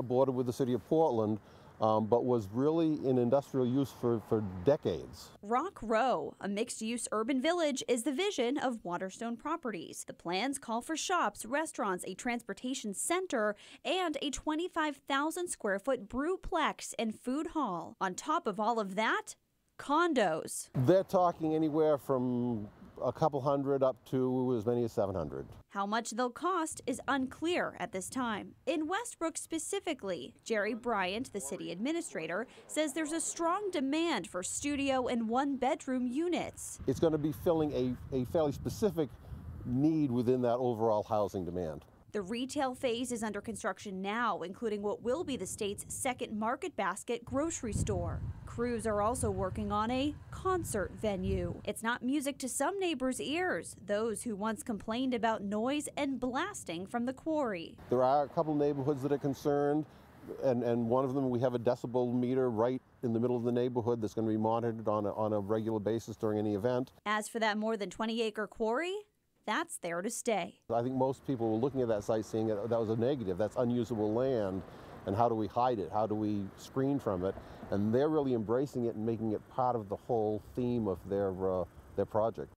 Bordered with the city of Portland, but was really in industrial use for decades. Rock Row, a mixed-use urban village, is the vision of Waterstone Properties. The plans call for shops, restaurants, a transportation center, and a 25,000-square-foot brewplex and food hall. On top of all of that, condos. They're talking anywhere from a couple hundred up to as many as 700. How much they'll cost is unclear at this time. In Westbrook specifically, Jerry Bryant, the city administrator, says there's a strong demand for studio and one-bedroom units. It's going to be filling a fairly specific need within that overall housing demand. The retail phase is under construction now, including what will be the state's second Market Basket grocery store. Crews are also working on a concert venue. It's not music to some neighbors' ears, those who once complained about noise and blasting from the quarry. There are a couple neighborhoods that are concerned, and one of them, we have a decibel meter right in the middle of the neighborhood that's going to be monitored on a regular basis during any event. As for that more than 20-acre quarry, that's there to stay. I think most people were looking at that site saying that was a negative. That's unusable land, and how do we hide it? How do we screen from it? And they're really embracing it and making it part of the whole theme of their project.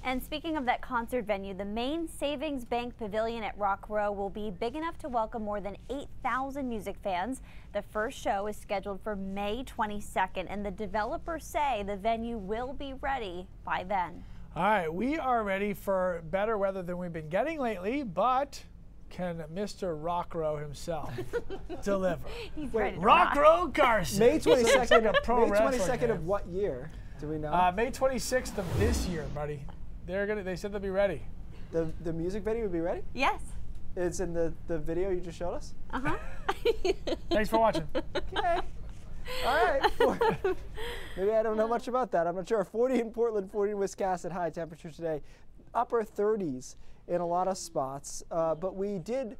And speaking of that concert venue, the main Savings Bank Pavilion at Rock Row will be big enough to welcome more than 8,000 music fans. The first show is scheduled for May 22nd, and the developers say the venue will be ready by then. All right, we are ready for better weather than we've been getting lately, but can Mr. Rock Row himself deliver? He's ready to Rock Row Carson. May 22nd of pro May wrestling. 22nd of what year? Do we know? May 26th of this year, buddy. They said they'll be ready. The music video will be ready? Yes. It's in the video you just showed us? Uh-huh. Thanks for watching. Okay. All right. Maybe I don't know much about that. I'm not sure. 40 in Portland, 40 in Wisconsin. High temperature today. Upper 30s in a lot of spots. But we did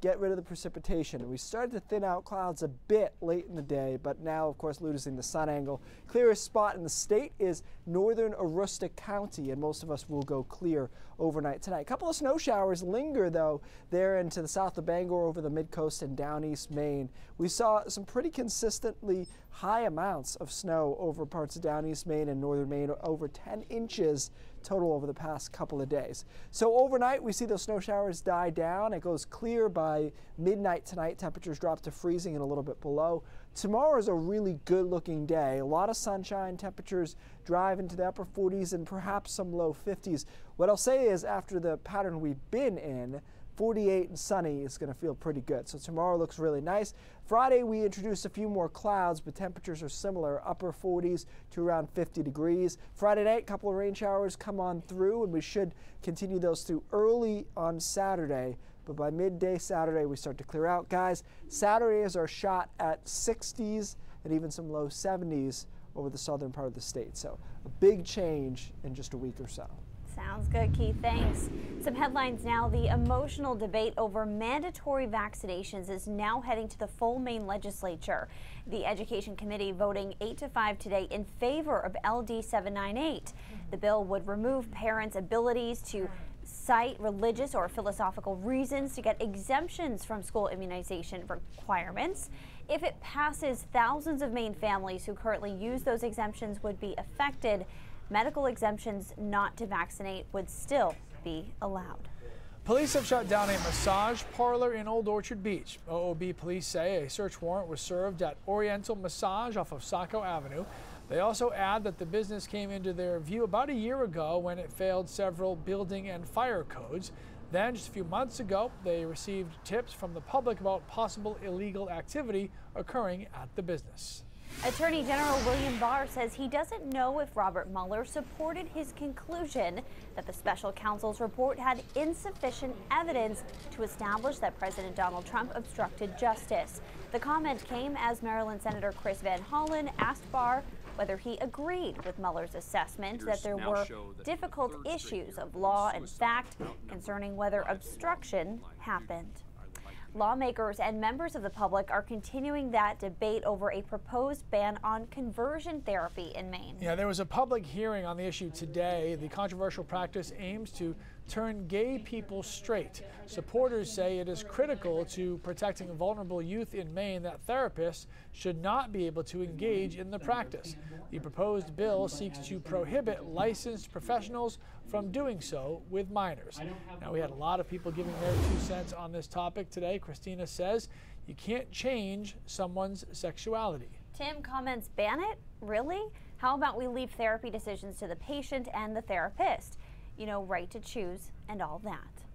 get rid of the precipitation. We started to thin out clouds a bit late in the day, but now, of course, losing the sun angle. Clearest spot in the state is northern Aroostook County, and most of us will go clear overnight tonight. A couple of snow showers linger, though, there into the south of Bangor, over the mid-coast and down east Maine. We saw some pretty consistently high amounts of snow over parts of down east Maine and northern Maine, over 10 inches total over the past couple of days. So overnight, we see those snow showers die down. It goes clear by midnight tonight. Temperatures drop to freezing and a little bit below. Tomorrow is a really good looking day. A lot of sunshine. Temperatures drive into the upper 40s and perhaps some low 50s. What I'll say is, after the pattern we've been in, 48 and sunny is going to feel pretty good. So tomorrow looks really nice. Friday, we introduce a few more clouds, but temperatures are similar, upper 40s to around 50 degrees. Friday night, a couple of rain showers come on through, and we should continue those through early on Saturday. But by midday Saturday, we start to clear out. Guys, Saturday is our shot at 60s and even some low 70s over the southern part of the state. So a big change in just a week or so. Sounds good, Keith. Thanks. Some headlines now. The emotional debate over mandatory vaccinations is now heading to the full Maine legislature. The Education Committee voting 8-5 today in favor of LD 798. The bill would remove parents' abilities to cite religious or philosophical reasons to get exemptions from school immunization requirements. If it passes, thousands of Maine families who currently use those exemptions would be affected. Medical exemptions not to vaccinate would still be allowed. Police have shut down a massage parlor in Old Orchard Beach. OOB police say a search warrant was served at Oriental Massage off of Saco Avenue. They also add that the business came into their view about a year ago when it failed several building and fire codes. Then, just a few months ago, they received tips from the public about possible illegal activity occurring at the business. Attorney General William Barr says he doesn't know if Robert Mueller supported his conclusion that the special counsel's report had insufficient evidence to establish that President Donald Trump obstructed justice. The comment came as Maryland Senator Chris Van Hollen asked Barr whether he agreed with Mueller's assessment that there were difficult issues of law and fact concerning whether obstruction happened. Lawmakers and members of the public are continuing that debate over a proposed ban on conversion therapy in Maine. Yeah, there was a public hearing on the issue today. The controversial practice aims to turn gay people straight. Supporters say it is critical to protecting vulnerable youth in Maine that therapists should not be able to engage in the practice. The proposed bill seeks to prohibit licensed professionals from doing so with minors. Now, we had a lot of people giving their 2 cents on this topic today. Christina says you can't change someone's sexuality. Tim comments, ban it? Really? How about we leave therapy decisions to the patient and the therapist? You know, right to choose and all that.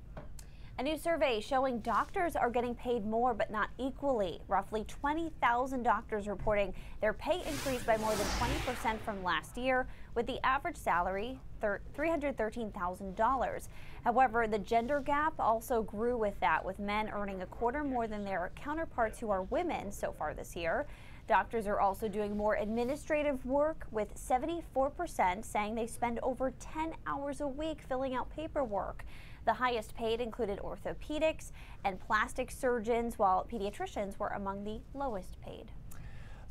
A new survey showing doctors are getting paid more but not equally. Roughly 20,000 doctors reporting their pay increased by more than 20% from last year, with the average salary $313,000. However, the gender gap also grew with that, with men earning a quarter more than their counterparts who are women so far this year. Doctors are also doing more administrative work, with 74% saying they spend over 10 hours a week filling out paperwork. The highest paid included orthopedics and plastic surgeons, while pediatricians were among the lowest paid.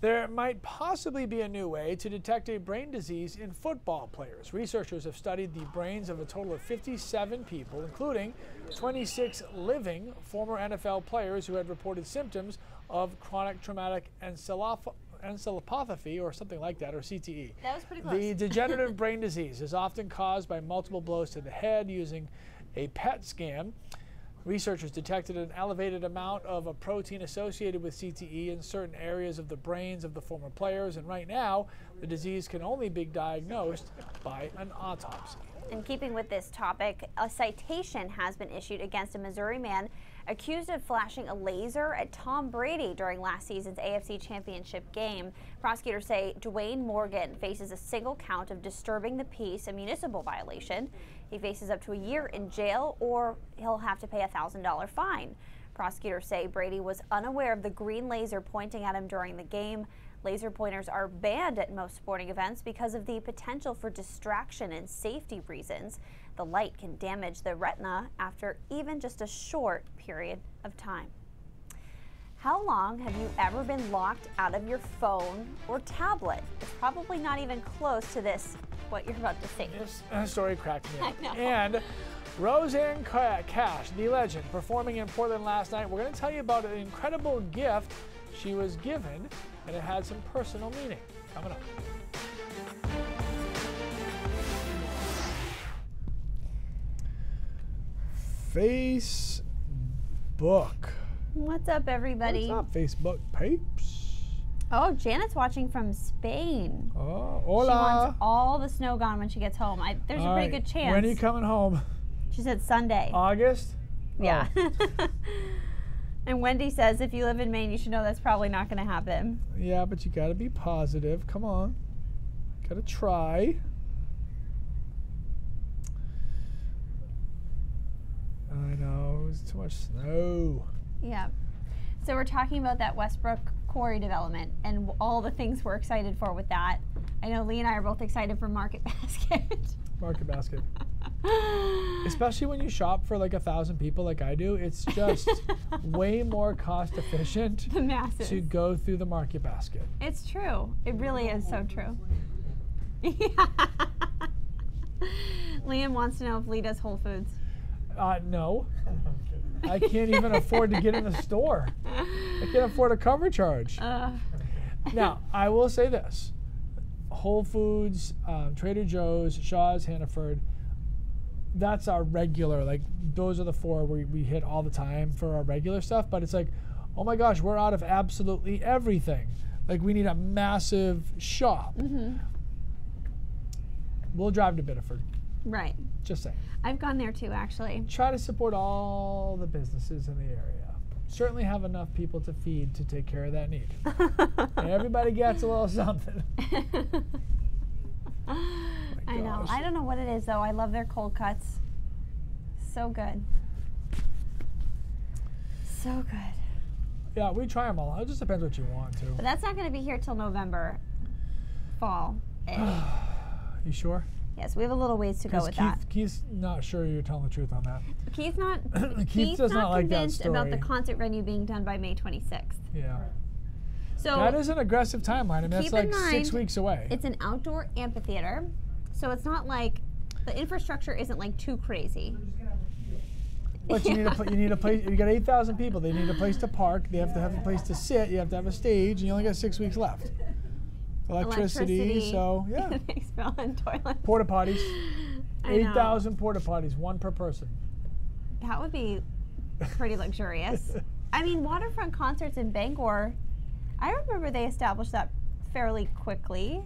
There might possibly be a new way to detect a brain disease in football players. Researchers have studied the brains of a total of 57 people, including 26 living former NFL players who had reported symptoms of chronic traumatic encephalopathy or something like that, or CTE. That was pretty close. The degenerative brain disease is often caused by multiple blows to the head. Using a PET scan, researchers detected an elevated amount of a protein associated with CTE in certain areas of the brains of the former players, and right now the disease can only be diagnosed by an autopsy. In keeping with this topic, a citation has been issued against a Missouri man accused of flashing a laser at Tom Brady during last season's AFC Championship game. Prosecutors say Dwayne Morgan faces a single count of disturbing the peace, a municipal violation. He faces up to a year in jail, or he'll have to pay a $1,000 fine. Prosecutors say Brady was unaware of the green laser pointing at him during the game. Laser pointers are banned at most sporting events because of the potential for distraction and safety reasons. The light can damage the retina after even just a short period of time. How long have you ever been locked out of your phone or tablet? It's probably not even close to this, what you're about to say. This story cracked me up. I know. And Rosanne Cash, the legend, performing in Portland last night. We're going to tell you about an incredible gift she was given, and it had some personal meaning. Coming up. Facebook. What's up, everybody? What's up, Facebook peeps? Oh, Janet's watching from Spain. Oh, She hola. wants all the snow gone when she gets home. There's a pretty good chance. When are you coming home? She said Sunday. August? Yeah. Oh. And Wendy says if you live in Maine, you should know that's probably not going to happen. Yeah, but you got to be positive. Come on. Got to try. I know, it was too much snow. Yeah. So we're talking about that Westbrook quarry development and all the things we're excited for with that. I know Lee and I are both excited for Market Basket. Market Basket. Especially when you shop for like 1,000 people like I do, it's just way more cost efficient The masses. to go through the Market Basket. It's true. It really is so true. Yeah. Liam wants to know if Lee does Whole Foods. No. I can't even afford to get in the store. I can't afford a cover charge. Now, I will say this. Whole Foods, Trader Joe's, Shaw's, Hannaford, that's our regular, like those are the four we hit all the time for our regular stuff, but it's like, oh my gosh, we're out of absolutely everything. Like we need a massive shop. Mm-hmm. We'll drive to Biddeford. Right. Just saying. I've gone there too, actually. Try to support all the businesses in the area. Certainly have enough people to feed to take care of that need. And everybody gets a little something. I know. gosh. I don't know what it is, though. I love their cold cuts. So good. So good. Yeah, we try them all. It just depends what you want to. But that's not going to be here till November. Fall. You sure? Yes, we have a little ways to go with that. Keith's not sure you're telling the truth on that. Keith's not. Keith does not like that convinced story. about the concert venue being done by May 26th. Yeah. So That is an aggressive timeline. I mean, that's keep in like 6 mind, weeks away. It's an outdoor amphitheater, so it's not like the infrastructure isn't like too crazy. But you need a place. You got 8,000 people. They need a place to park. They have to have a place to sit. You have to have a stage, and you only got 6 weeks left. Electricity. So yeah. And toilets. Porta potties. 8,000 porta potties, one per person. That would be pretty luxurious. I mean, waterfront concerts in Bangor, I remember they established that fairly quickly.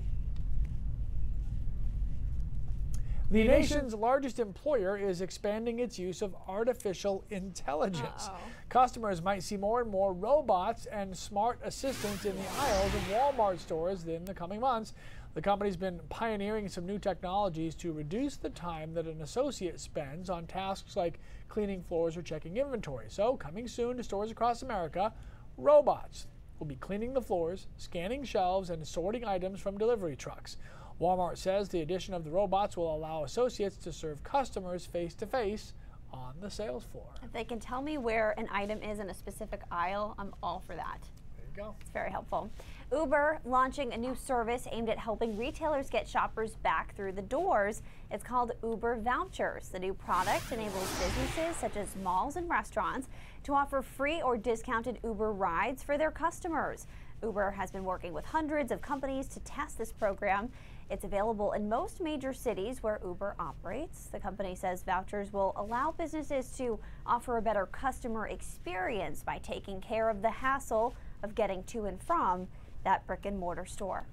The nation's largest employer is expanding its use of artificial intelligence. Customers might see more and more robots and smart assistants in the aisles of Walmart stores in the coming months. The company's been pioneering some new technologies to reduce the time that an associate spends on tasks like cleaning floors or checking inventory. So, coming soon to stores across America, robots will be cleaning the floors, scanning shelves, and sorting items from delivery trucks. Walmart says the addition of the robots will allow associates to serve customers face-to-face on the sales floor. If they can tell me where an item is in a specific aisle, I'm all for that. There you go. It's very helpful. Uber launching a new service aimed at helping retailers get shoppers back through the doors. It's called Uber Vouchers. The new product enables businesses such as malls and restaurants to offer free or discounted Uber rides for their customers. Uber has been working with hundreds of companies to test this program. It's available in most major cities where Uber operates. The company says vouchers will allow businesses to offer a better customer experience by taking care of the hassle of getting to and from that brick and mortar store.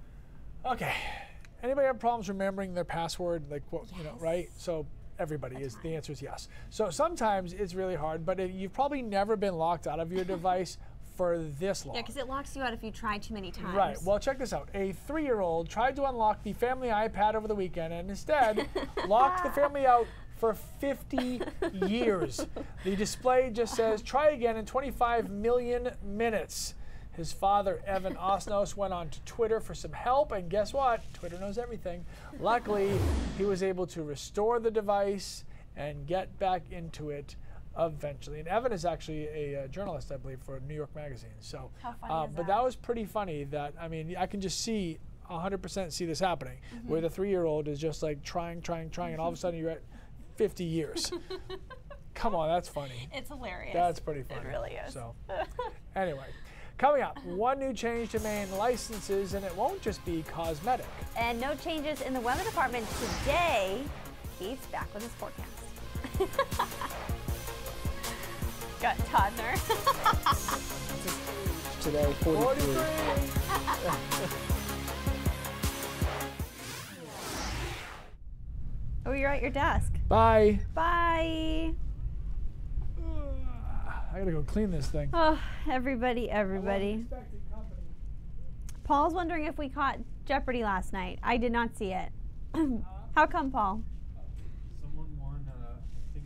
Okay. Anybody have problems remembering their password? Like, what, you know, right? So everybody is. The answer is yes. So sometimes it's really hard, but you've probably never been locked out of your device for this long. Yeah, because it locks you out if you try too many times. Right. Well, check this out. A 3-year-old tried to unlock the family iPad over the weekend and instead locked the family out for 50 years. The display just says, try again in 25 million minutes. His father, Evan Osnos, went on to Twitter for some help, and guess what? Twitter knows everything. Luckily, he was able to restore the device and get back into it eventually. And Evan is actually a journalist, I believe, for New York Magazine. So, how funny is but that was pretty funny. That, I mean, I can just see 100% see this happening, where the 3-year-old is just like trying, and all of a sudden you're at 50 years. Come on, that's funny. It's hilarious. That's pretty funny. It really is. So, anyway. Coming up, one new change to Maine licenses, and it won't just be cosmetic. And no changes in the weather department today. Keith's back with his forecast. Got toddler. Today, 43. Oh, you're at your desk. Bye. Bye. I gotta go clean this thing. Oh, everybody. Paul's wondering if we caught Jeopardy last night. I did not see it. How come, Paul? Someone won, I think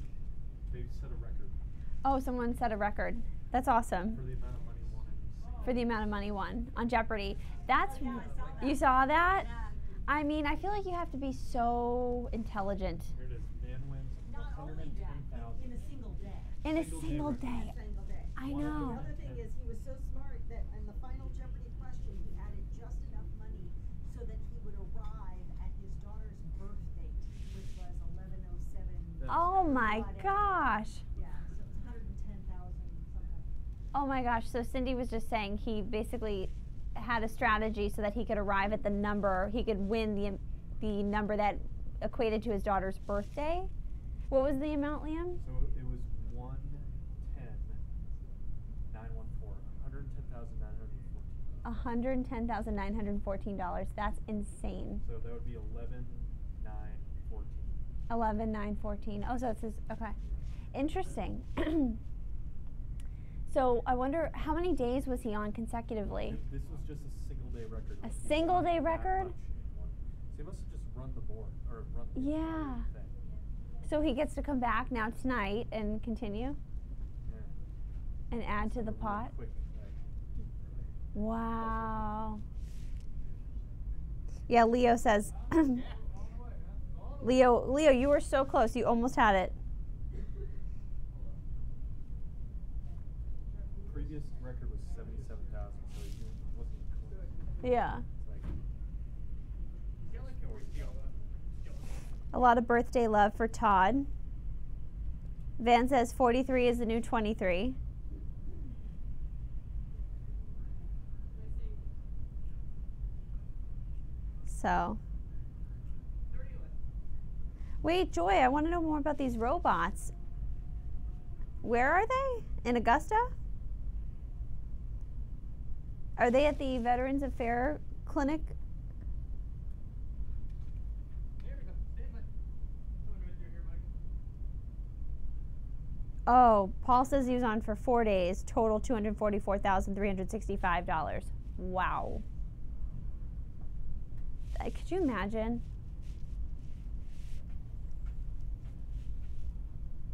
they set a record. Oh, someone set a record. That's awesome. For the amount of money won. For the amount of money won on Jeopardy. That's, you saw that? I mean, I feel like you have to be so intelligent. Here it is. Man wins 110,000. In a single day. In a single day. I know. The other thing is he was so smart that in the final Jeopardy question he added just enough money so that he would arrive at his daughter's birth date, which was 11:07. Oh my gosh. Yeah, so it was 110,000 something. Oh my gosh. So Cindy was just saying he basically had a strategy so that he could arrive at the number, he could win the number that equated to his daughter's birthday. What was the amount, Liam? So it was 110,914. $110,914. That's insane. So that would be 11,914. 11,914. Oh, so it says, okay. Interesting. So I wonder, how many days was he on consecutively? This was just a single day record. A single day record? So he must have just run the board, or run the Yeah. thing. So he gets to come back now tonight and continue Yeah. and add to the Really pot? quick, Wow. Yeah, Leo says, Leo, you were so close. You almost had it. Previous record was 77,000, so he wasn't even close. Yeah. It's like, A lot of birthday love for Todd. Van says 43 is the new 23. So. Wait, Joy, I want to know more about these robots. Where are they? In Augusta? Are they at the Veterans Affairs Clinic? Oh, Paul says he was on for 4 days, total $244,365. Wow. Could you imagine?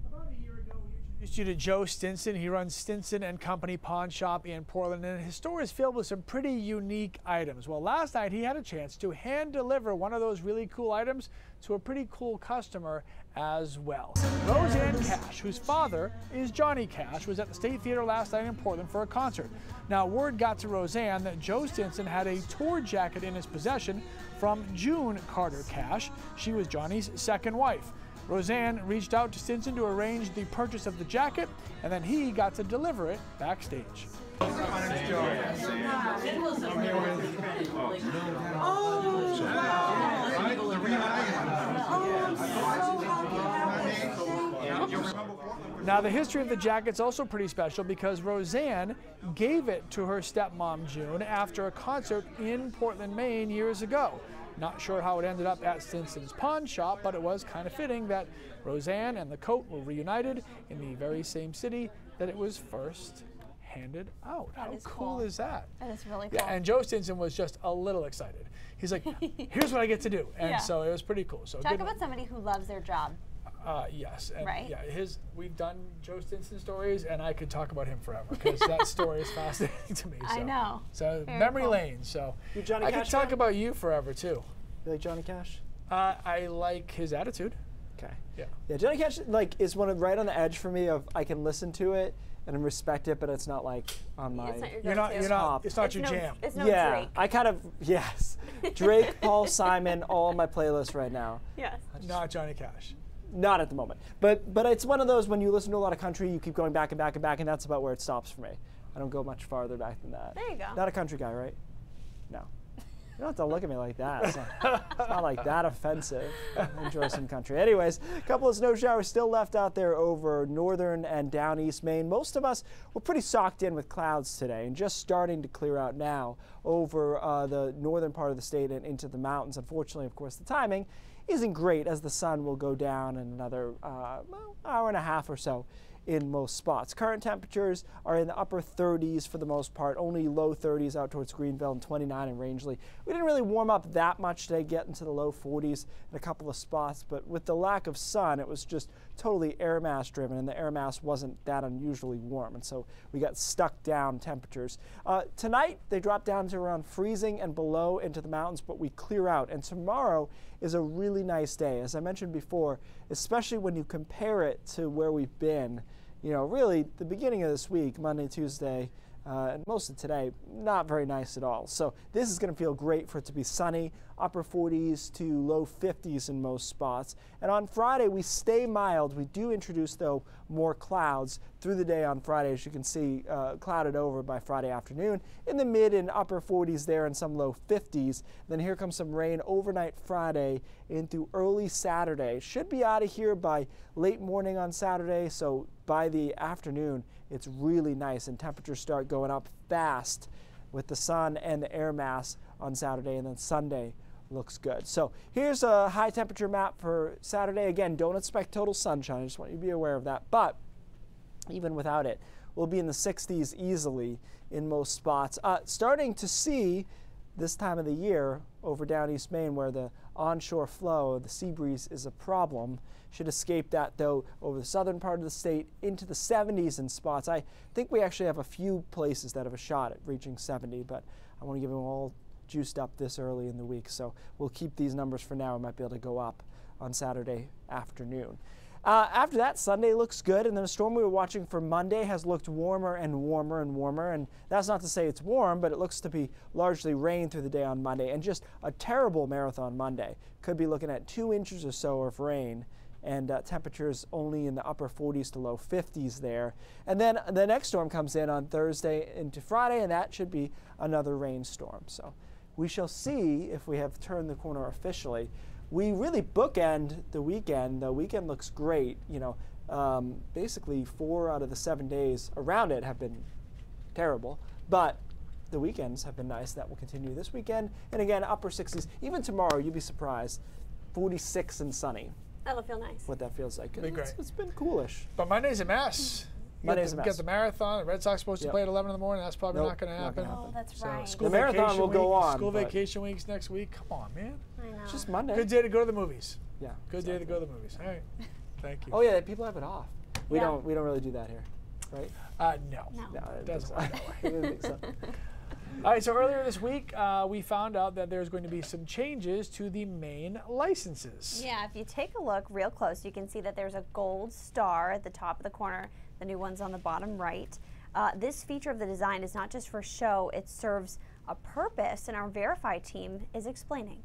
About a year ago, we introduced you to Joe Stinson. He runs Stinson and Company Pawn Shop in Portland, and his store is filled with some pretty unique items. Well, last night he had a chance to hand deliver one of those really cool items to a pretty cool customer as well. Rosanne Cash, whose father is Johnny Cash, was at the State Theater last night in Portland for a concert. Now, word got to Rosanne that Joe Stinson had a tour jacket in his possession from June Carter Cash. She was Johnny's second wife. Rosanne reached out to Stinson to arrange the purchase of the jacket, and then he got to deliver it backstage. Now, the history of the jacket's also pretty special because Rosanne gave it to her stepmom, June, after a concert in Portland, Maine years ago. Not sure how it ended up at Stinson's pawn shop, but it was kind of fitting that Rosanne and the coat were reunited in the very same city that it was first handed out. How cool is that? That is really cool. Yeah, and Joe Stinson was just a little excited. He's like, here's what I get to do. And so it was pretty cool. So talk about somebody who loves their job. Yes, and right? Yeah, we've done Joe Stinson stories, and I could talk about him forever because that story is fascinating to me. So. I know. So very memory cool. lane. So You Johnny I Cash could talk fan? about you forever too. You like Johnny Cash? I like his attitude. Okay. Yeah. Yeah, Johnny Cash is one of right on the edge for me of I can listen to it and respect it, but it's not like on my. It's not your You're not. go-to. You're not. It's not your no, jam. It's no yeah, Drake. I kind of Drake, Paul Simon, all on my playlist right now. Yes. Not Johnny Cash. Not at the moment, but it's one of those when you listen to a lot of country, you keep going back and back and back, and that's about where it stops for me. I don't go much farther back than that. There you go. Not a country guy, right? No. You don't have to look at me like that. It's not like that offensive. Enjoy some country. Anyways, a couple of snow showers still left out there over northern and down east Maine. Most of us were pretty socked in with clouds today and just starting to clear out now over the northern part of the state and into the mountains. Unfortunately, of course, the timing isn't great as the sun will go down in another hour and a half or so in most spots. Current temperatures are in the upper 30s for the most part, only low 30s out towards Greenville and 29 in Rangeley. We didn't really warm up that much today, get into the low 40s in a couple of spots, but with the lack of sun, it was just totally air mass driven, and the air mass wasn't that unusually warm, and so we got stuck down temperatures. Tonight, they drop down to around freezing and below into the mountains, but we clear out, and tomorrow is a really nice day. As I mentioned before, especially when you compare it to where we've been, you know, really the beginning of this week, Monday, Tuesday, and most of today, not very nice at all. So this is going to feel great for it to be sunny, upper 40s to low 50s in most spots. And on Friday, we stay mild. We do introduce, though, more clouds through the day on Friday. As you can see, clouded over by Friday afternoon in the mid and upper 40s there and some low 50s. Then here comes some rain overnight Friday into early Saturday. Should be out of here by late morning on Saturday, so by the afternoon, it's really nice and temperatures start going up fast with the sun and the air mass on Saturday, and then Sunday looks good. So here's a high temperature map for Saturday. Again, don't expect total sunshine. I just want you to be aware of that. But even without it, we'll be in the 60s easily in most spots. Starting to see this time of the year over down East Maine where the onshore flow, the sea breeze is a problem. Should escape that though over the southern part of the state into the 70s in spots. I think we actually have a few places that have a shot at reaching 70, but I want to give them all juiced up this early in the week. So we'll keep these numbers for now. We might be able to go up on Saturday afternoon. After that, Sunday looks good, and then a storm we were watching for Monday has looked warmer and warmer and warmer, and that's not to say it's warm, but it looks to be largely rain through the day on Monday, and just a terrible marathon Monday. Could be looking at 2 inches or so of rain, and temperatures only in the upper 40s to low 50s there. And then the next storm comes in on Thursday into Friday, and that should be another rainstorm. So we shall see if we have turned the corner officially. We really bookend the weekend. The weekend looks great. You know, basically 4 out of the 7 days around it have been terrible, but the weekends have been nice. That will continue this weekend. And again, upper 60s. Even tomorrow, you'll be surprised. 46 and sunny. That'll feel nice. What that feels like. Be great. It's been coolish. But Monday's a mess. Monday's a You mess. got the marathon. The Red Sox supposed to play at 11 in the morning. That's probably Nope, not going to happen. Oh, that's So right. school The marathon vacation will go week, on, School but- vacation weeks next week. Come on, man. I know. It's just Monday. Good day to go to the movies. Yeah. Good day to go to the movies. All right. Thank you. Oh yeah, people have it off. We Yeah. don't really do that here, right? No. No. No, it Doesn't work that way. It doesn't make sense. All right, so earlier this week, we found out that there's going to be some changes to the Maine licenses. Yeah, if you take a look real close, you can see that there's a gold star at the top of the corner. The new one's on the bottom right. This feature of the design is not just for show, it serves a purpose, and our Verify team is explaining.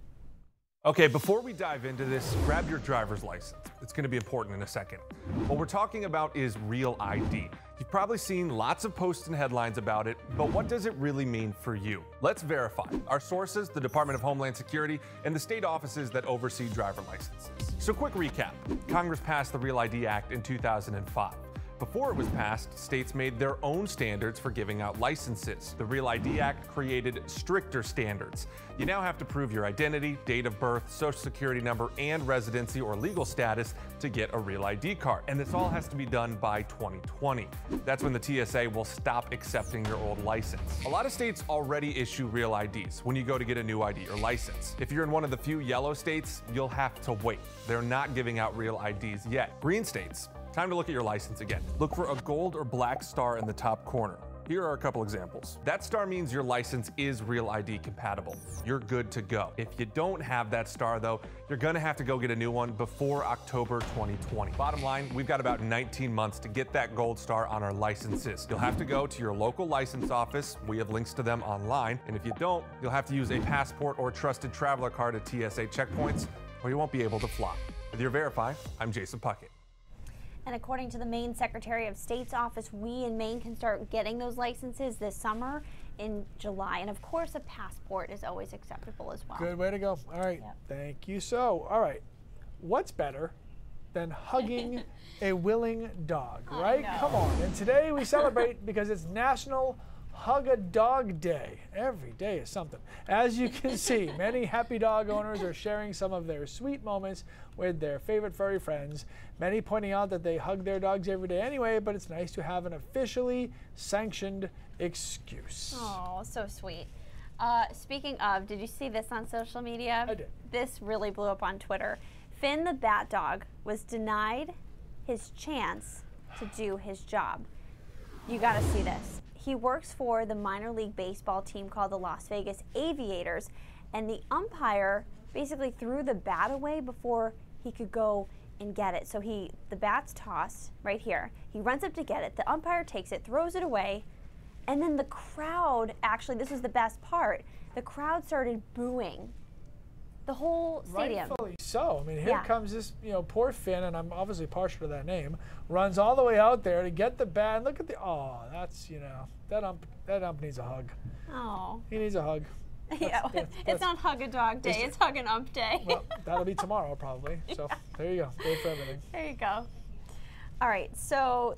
Okay, before we dive into this, grab your driver's license. It's going to be important in a second. What we're talking about is Real ID. You've probably seen lots of posts and headlines about it, but what does it really mean for you? Let's verify. Our sources, the Department of Homeland Security, and the state offices that oversee driver licenses. So quick recap. Congress passed the Real ID Act in 2005. Before it was passed, states made their own standards for giving out licenses. The Real ID Act created stricter standards. You now have to prove your identity, date of birth, social security number, and residency or legal status to get a Real ID card. And this all has to be done by 2020. That's when the TSA will stop accepting your old license. A lot of states already issue Real IDs when you go to get a new ID or license. If you're in one of the few yellow states, you'll have to wait. They're not giving out Real IDs yet. Green states, time to look at your license again. Look for a gold or black star in the top corner. Here are a couple examples. That star means your license is Real ID compatible. You're good to go. If you don't have that star though, you're gonna have to go get a new one before October 2020. Bottom line, we've got about 19 months to get that gold star on our licenses. You'll have to go to your local license office. We have links to them online. And if you don't, you'll have to use a passport or trusted traveler card at TSA checkpoints, or you won't be able to fly. With your Verify, I'm Jason Puckett. And according to the Maine Secretary of State's office, we in Maine can start getting those licenses this summer in July. And of course, a passport is always acceptable as well. Good way to go. All right. Yep. Thank you. So, all right. What's better than hugging a willing dog, right? no. Come on. And today we celebrate because it's National Hug a Dog Day. Every day is something. As you can see, many happy dog owners are sharing some of their sweet moments with their favorite furry friends. Many pointing out that they hug their dogs every day anyway, but it's nice to have an officially sanctioned excuse. Oh, so sweet. Speaking of, did you see this on social media? I did. This really blew up on Twitter. Finn the bat dog was denied his chance to do his job. You gotta see this. He works for the minor league baseball team called the Las Vegas Aviators, and the umpire basically threw the bat away before he could go and get it. So the bat's tossed right here. He runs up to get it. The umpire takes it, throws it away, and then the crowd, actually this was the best part, the crowd started booing. The whole stadium. Rightfully so. I mean, here Yeah. comes this, poor Finn, and I'm obviously partial to that name, runs all the way out there to get the bat. And look at that's, that ump needs a hug. Oh. He needs a hug. Yeah, it's not Hug a Dog Day, it's Hug an Ump Day. Well, that'll be tomorrow probably. So there you go. Go for everything. There you go. All right, so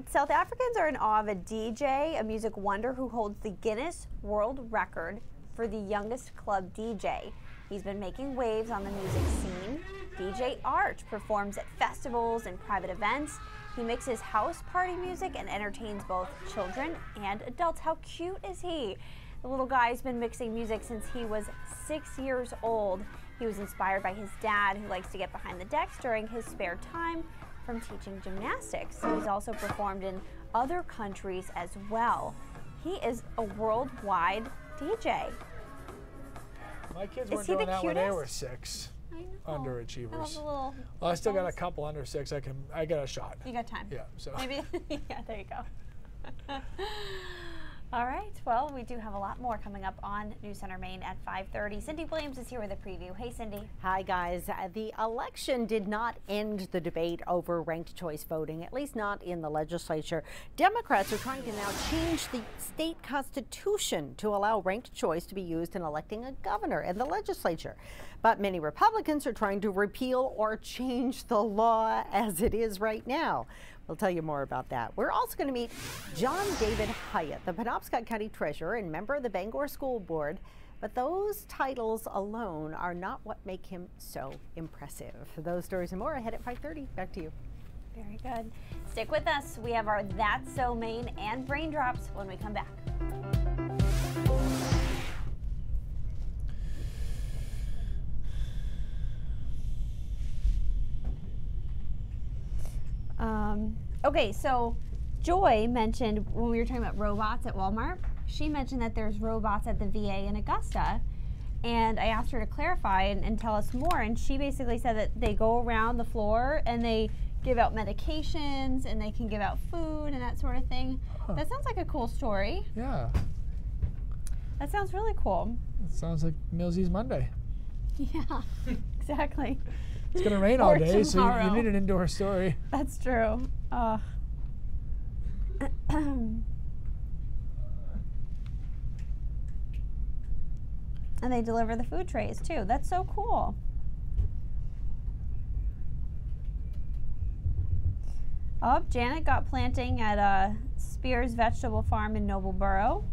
South Africans are in awe of a DJ, a music wonder who holds the Guinness World Record for the youngest club DJ. He's been making waves on the music scene. DJ Art performs at festivals and private events. He mixes house party music and entertains both children and adults. How cute is he? The little guy's been mixing music since he was 6 years old. He was inspired by his dad, who likes to get behind the decks during his spare time from teaching gymnastics. He's also performed in other countries as well. He is a worldwide DJ. My kids Is weren't he the doing that when they cutest? were 6. I know. Underachievers. I love the little Well, I still got a balls. couple under 6. I got a shot. You got time. Yeah, so. Maybe. Yeah, there you go. All right. Well, we do have a lot more coming up on News Center Maine at 5:30. Cindy Williams is here with a preview. Hey, Cindy. Hi, guys. The election did not end the debate over ranked choice voting, at least not in the legislature. Democrats are trying to now change the state constitution to allow ranked choice to be used in electing a governor in the legislature. But many Republicans are trying to repeal or change the law as it is right now. We'll tell you more about that. We're also going to meet John David Hyatt, the Penobscot County Treasurer and member of the Bangor School Board. But those titles alone are not what make him so impressive. Those stories and more ahead at 5:30. Back to you. Very good. Stick with us. We have our That's So Maine and Brain Drops when we come back. Okay, so Joy mentioned when we were talking about robots at Walmart, she mentioned that there's robots at the VA in Augusta, and I asked her to clarify and tell us more, and she basically said that they go around the floor and they give out medications and they can give out food and that sort of thing. Huh. That sounds like a cool story. Yeah. That sounds really cool. It sounds like Millsy's Monday. Yeah, exactly. It's going to rain all Or day, so you tomorrow. need an indoor story. That's true. And they deliver the food trays too. That's so cool. Oh, Janet got planting at Spears Vegetable Farm in Nobleboro.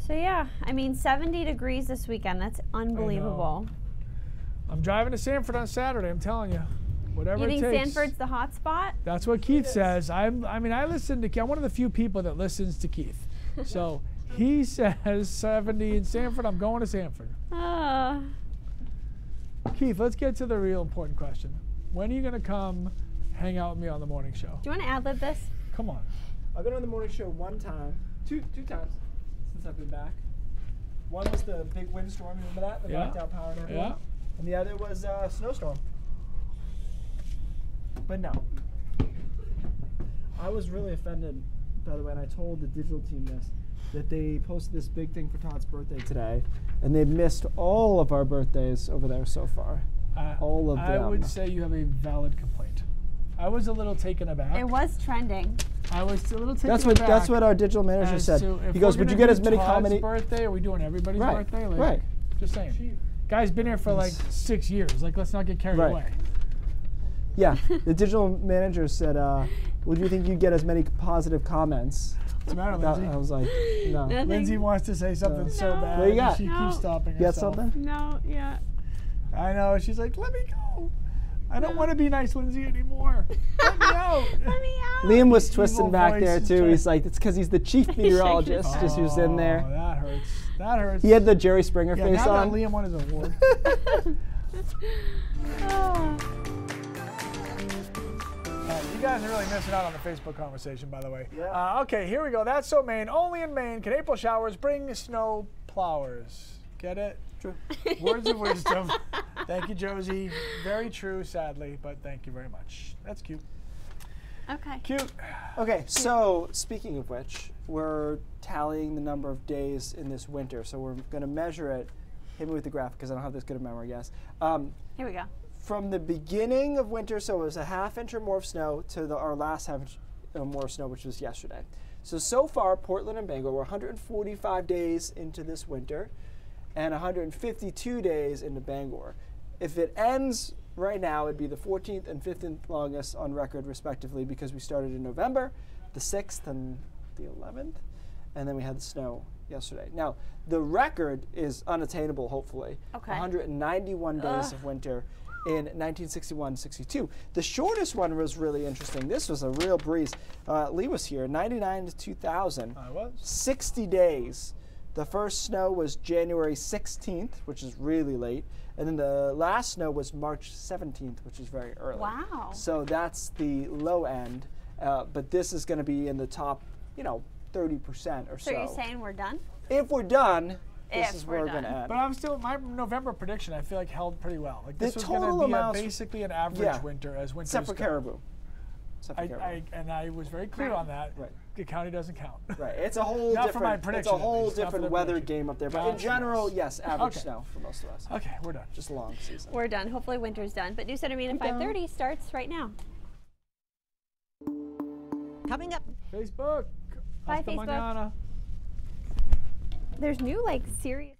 So yeah, I mean 70 degrees this weekend. That's unbelievable. I'm driving to Sanford on Saturday, I'm telling you. Whatever You it think takes. Sanford's the hot spot? That's what Keith says. I listen to Keith. I'm one of the few people that listens to Keith. So he says 70 in Sanford. I'm going to Sanford. Keith, let's get to the real important question. When are you going to come hang out with me on the morning show? Do you want to ad-lib this? Come on. I've been on the morning show one time, two times since I've been back. One was the big windstorm, remember that? The knocked out power and everything. Yeah. And the other was a snowstorm. But no. I was really offended, by the way, and I told the digital team this, that they posted this big thing for Todd's birthday today, and they've missed all of our birthdays over there so far. All of them. I would say you have a valid complaint. I was a little taken aback. It was trending. I was a little taken aback. That's what our digital manager said. He goes, "Would you get as many Todd's birthday? Are we doing everybody's birthday? Like, right. Just saying. Guy's been here for like 6 years. Like, let's not get carried away. Yeah, the digital manager said, "Would you think you'd get as many positive comments?" What's the matter, Lindsay? I was like, "No." Nothing. Lindsay wants to say something so bad. What do you got? She keeps stopping You got herself. something? No, yeah. I know. She's like, let me go. I don't want to be nice, Lindsay, anymore. Let me out. Let me out. Liam was Evil twisting back there voice is too. trying- He's like, "It's because he's the chief meteorologist." Just who's in there. Oh, that hurts. That hurts. He had the Jerry Springer Yeah, face now on. that Liam won his award. You guys are really missing out on the Facebook conversation, by the way. Yeah. Okay, here we go. That's so Maine. Only in Maine can April showers bring snow plowers. Get it? True. Words of wisdom. Thank you, Josie. Very true, sadly, but thank you very much. That's cute. Okay. Cute. Okay, so speaking of which, we're tallying the number of days in this winter. So we're going to measure it. Hit me with the graph because I don't have this good a memory, I guess. Here we go. From the beginning of winter, so it was a half inch or more of snow, to our last half inch or more of snow, which was yesterday. So far, Portland and Bangor, we're 145 days into this winter and 152 days into Bangor. If it ends right now, it'd be the 14th and 15th longest on record, respectively, because we started in November, the 6th and the 11th, and then we had the snow yesterday. Now, the record is unattainable, hopefully. Okay. 191 days of winter in 1961-62. The shortest one was really interesting. This was a real breeze. Lee was here, 99 to 2000. I was. 60 days. The first snow was January 16th, which is really late. And then the last snow was March 17th, which is very early. Wow. So that's the low end. But this is going to be in the top, 30% or so. So you're saying we're done? If we're done, this If is where we're we're going to done. end. But I'm still, my November prediction I feel like held pretty well. Like this The was going total to be amounts- basically an average yeah. winter as winters Except for go. caribou. Except for caribou. And I was very clear on that. Right. The county doesn't count. Right, it's a whole Not for my different. It's prediction, a at whole least, not for different the weather prediction. game up there. But in Gotcha. general, yes, average Okay. snow for most of us. Okay, we're done. Just a long season. We're done. Hopefully winter's done. But News Center Meet at We're done. 5:30 starts right now. Coming up. Facebook. Bye, Hasta Facebook. mañana. There's new serious.